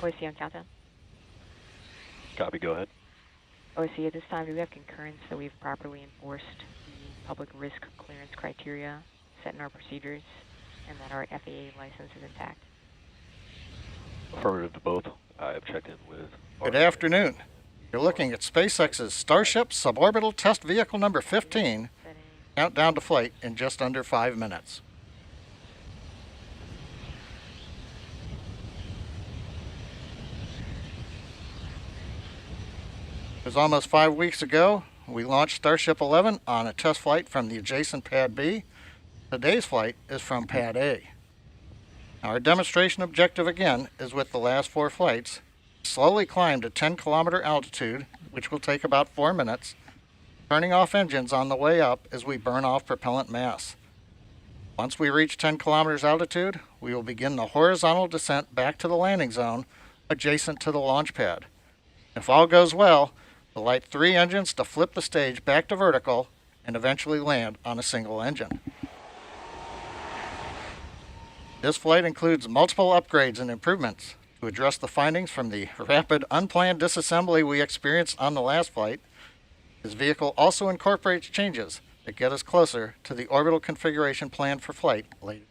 OSC on countdown. Copy, go ahead. OSC, at this time, do we have concurrence that we've properly enforced the public risk clearance criteria set in our procedures and that our FAA license is intact? Affirmative to both. I have checked in with... Good afternoon. You're looking at SpaceX's Starship suborbital test vehicle number 15, countdown to flight in just under 5 minutes. It was almost 5 weeks ago. We launched Starship 11 on a test flight from the adjacent Pad B. Today's flight is from Pad A. Our demonstration objective again is with the last 4 flights. Slowly climb to 10-kilometer altitude, which will take about 4 minutes, turning off engines on the way up as we burn off propellant mass. Once we reach 10 kilometers altitude, we will begin the horizontal descent back to the landing zone adjacent to the launch pad. If all goes well, we'll light 3 engines to flip the stage back to vertical and eventually land on a single engine. This flight includes multiple upgrades and improvements to address the findings from the rapid unplanned disassembly we experienced on the last flight. This vehicle also incorporates changes that get us closer to the orbital configuration planned for flight later.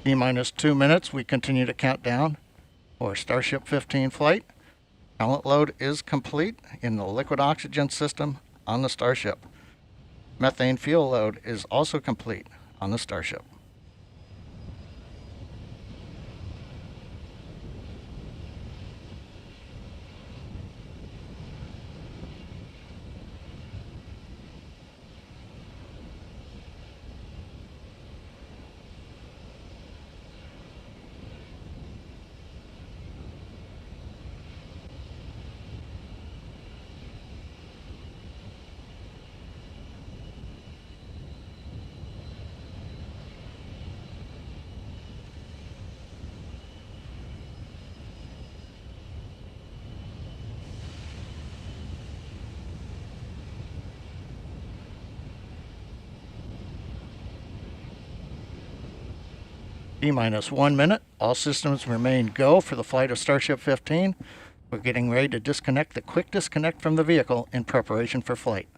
T-minus 2 minutes, we continue to count down for Starship 15 flight. Propellant load is complete in the liquid oxygen system on the Starship. Methane fuel load is also complete on the Starship. T-minus 1 minute. All systems remain go for the flight of Starship 15. We're getting ready to disconnect the quick disconnect from the vehicle in preparation for flight.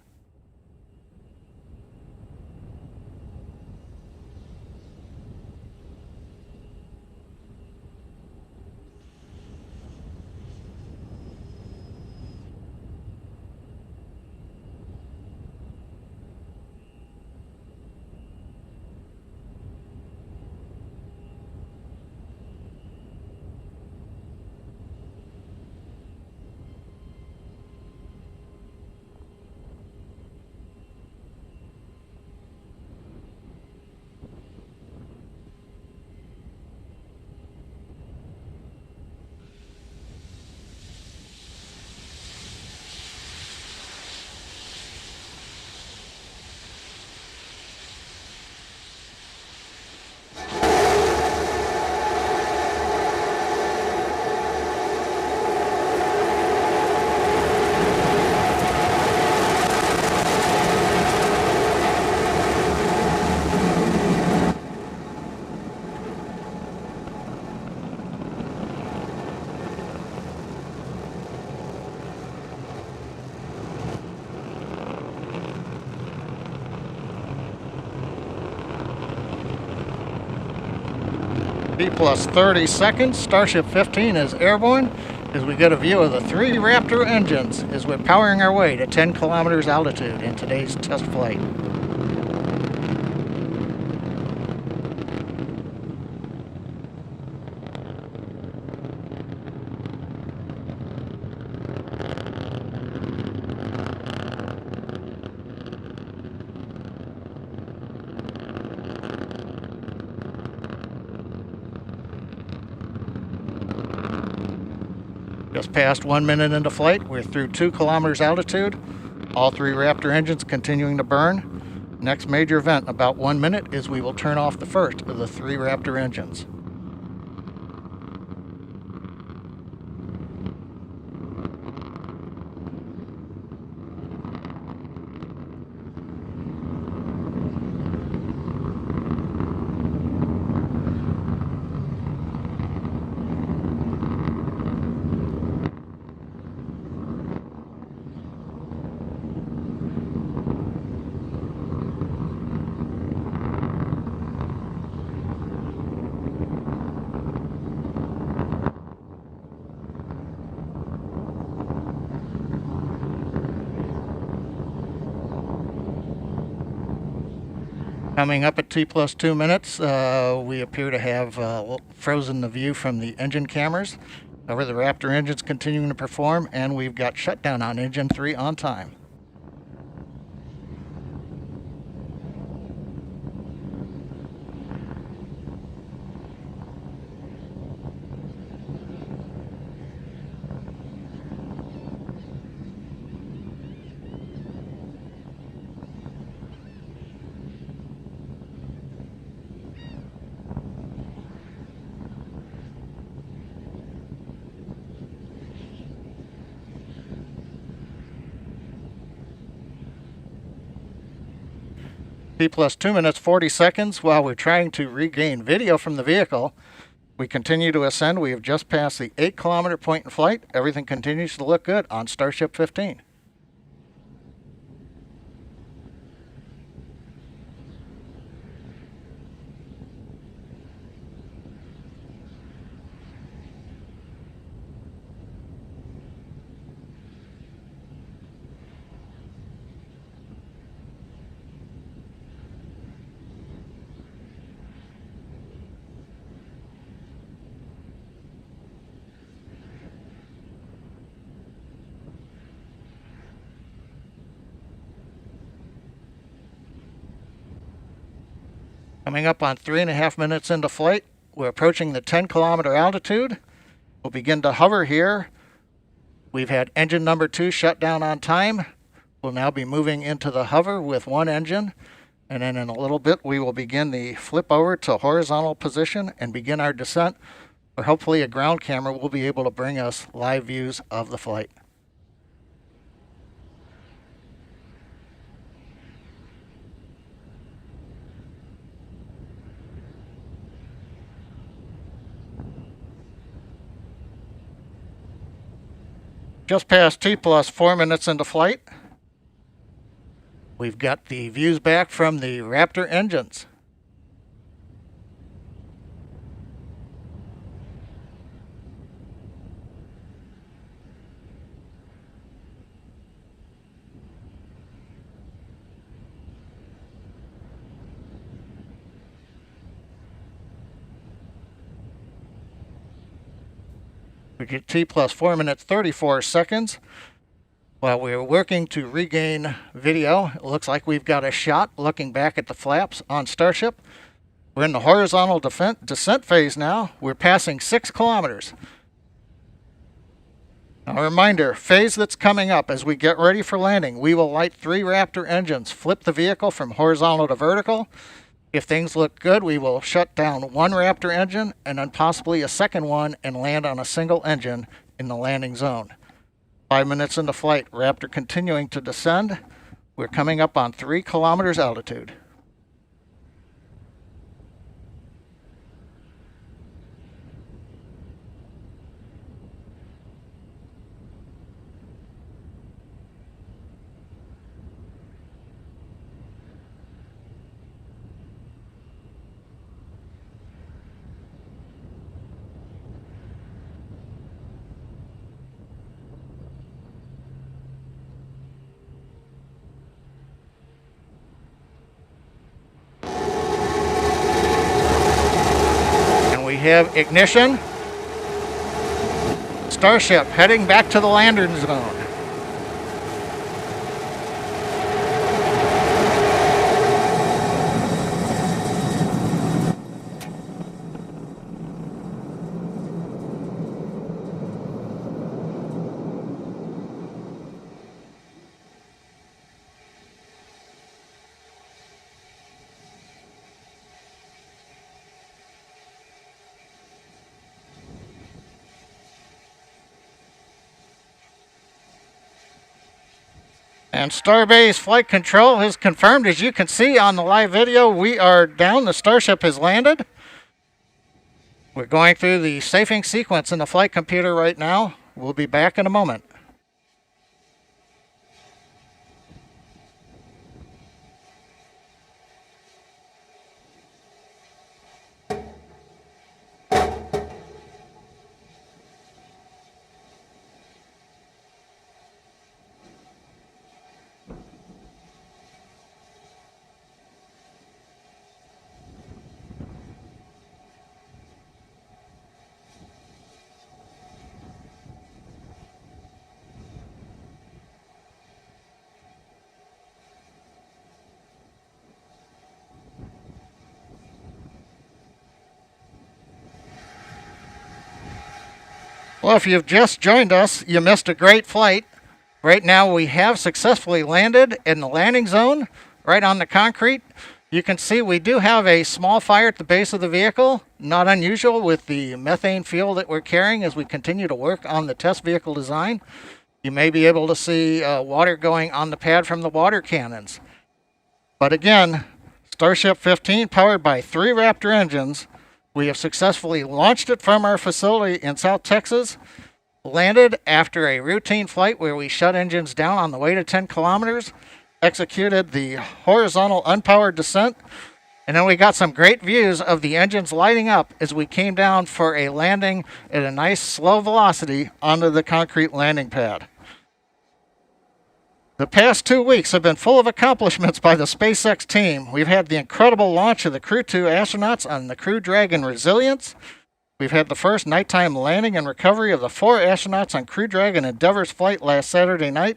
T plus 30 seconds. Starship 15 is airborne as we get a view of the 3 Raptor engines as we're powering our way to 10 kilometers altitude in today's test flight. Just past 1 minute into flight, we're through 2 kilometers altitude. All 3 Raptor engines continuing to burn. Next major event in about 1 minute is we will turn off the first of the 3 Raptor engines. Coming up at T plus 2 minutes, we appear to have frozen the view from the engine cameras. However, the Raptor engine's continuing to perform, and we've got shutdown on engine 3 on time. T plus 2 minutes 40 seconds. While we're trying to regain video from the vehicle, we continue to ascend. We have just passed the 8 kilometer point in flight. Everything continues to look good on Starship 15. Coming up on 3.5 minutes into flight, we're approaching the 10 kilometer altitude. We'll begin to hover here. We've had engine number 2 shut down on time. We'll now be moving into the hover with 1 engine. And then in a little bit, we will begin the flip over to horizontal position and begin our descent, where hopefully a ground camera will be able to bring us live views of the flight. Just past T plus 4 minutes into flight, we've got the views back from the Raptor engines. We get T plus 4 minutes 34 seconds. While we're working to regain video, it looks like we've got a shot looking back at the flaps on Starship. We're in the horizontal descent phase now. We're passing 6 kilometers. Now, a reminder, phase that's coming up as we get ready for landing, we will light 3 Raptor engines, flip the vehicle from horizontal to vertical. If things look good, we will shut down 1 Raptor engine and then possibly a second one and land on a single engine in the landing zone. 5 minutes into flight, Raptor continuing to descend. We're coming up on 3 kilometers altitude. have ignition. Starship heading back to the landing zone. And Starbase flight control has confirmed, as you can see on the live video, we are down. The Starship has landed. We're going through the safing sequence in the flight computer right now. We'll be back in a moment. Well, if you've just joined us, you missed a great flight. Right now we have successfully landed in the landing zone, right on the concrete. You can see we do have a small fire at the base of the vehicle, not unusual with the methane fuel that we're carrying as we continue to work on the test vehicle design. You may be able to see water going on the pad from the water cannons. But again, Starship 15 powered by 3 Raptor engines. We have successfully launched it from our facility in South Texas, landed after a routine flight where we shut engines down on the way to 10 kilometers, executed the horizontal unpowered descent, and then we got some great views of the engines lighting up as we came down for a landing at a nice slow velocity onto the concrete landing pad. The past 2 weeks have been full of accomplishments by the SpaceX team. We've had the incredible launch of the Crew 2 astronauts on the Crew Dragon Resilience. We've had the first nighttime landing and recovery of the 4 astronauts on Crew Dragon Endeavor's flight last Saturday night,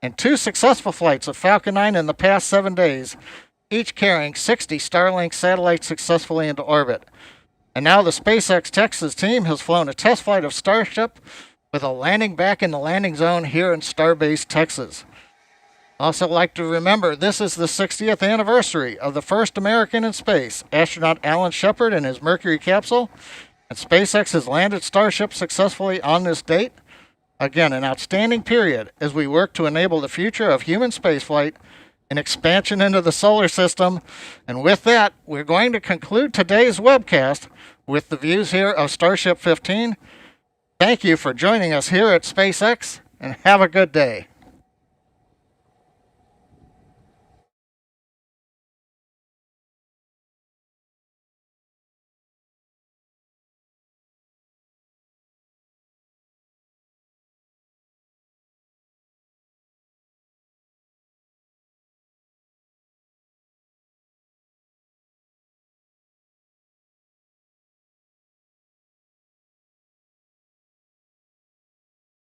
and 2 successful flights of Falcon 9 in the past 7 days, each carrying 60 Starlink satellites successfully into orbit. And now the SpaceX Texas team has flown a test flight of Starship with a landing back in the landing zone here in Starbase, Texas. Also like to remember, this is the 60th anniversary of the first American in space, astronaut Alan Shepard and his Mercury capsule, and SpaceX has landed Starship successfully on this date. Again, an outstanding period as we work to enable the future of human spaceflight and expansion into the solar system. And with that, we're going to conclude today's webcast with the views here of Starship 15. Thank you for joining us here at SpaceX, and have a good day.